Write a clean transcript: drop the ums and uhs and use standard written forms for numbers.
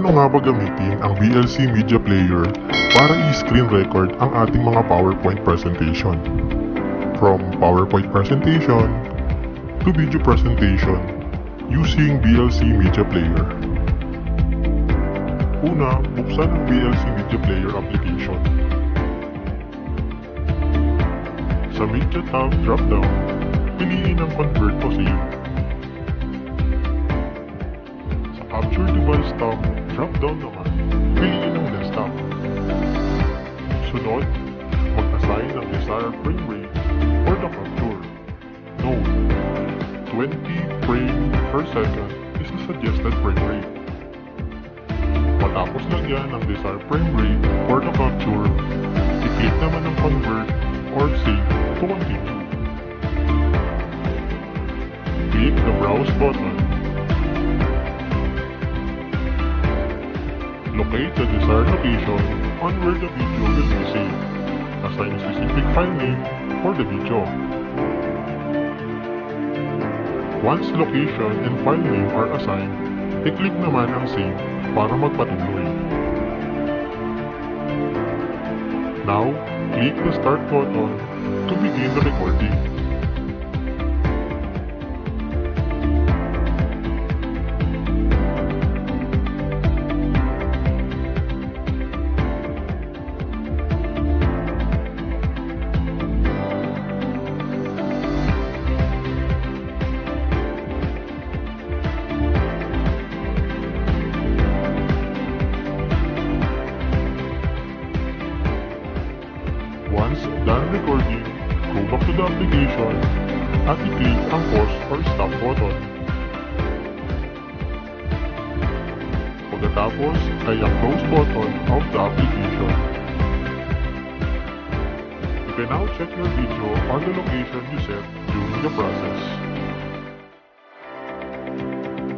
Paano nga ba gamitin ang VLC Media Player para i-screen record ang ating mga PowerPoint presentation? From PowerPoint presentation to video presentation using VLC Media Player. Una, buksan ang VLC Media Player application. Sa Media tab drop-down, piliin ang Convert to Save. Sa Capture Device tab drop-down naman, piliin ang Desktop. Sunod, mag-assign ng desired frame rate for the capture. Note, 20 frames per second is the suggested frame rate. Matapos lagyan ng desired frame rate for the capture, i-click naman ang Convert or Save to continue. Click the Browse button. Locate the desired location on where the video will be saved. Assign a specific file name for the video. Once location and file name are assigned, i-click naman ang Save para magpatuloy. Now, click the Start button to begin the recording. Once done recording, go back to the application at i-click ang pause or stop button. Pagkatapos ay ang close button of the application. You can now check your video on the location you set during the process.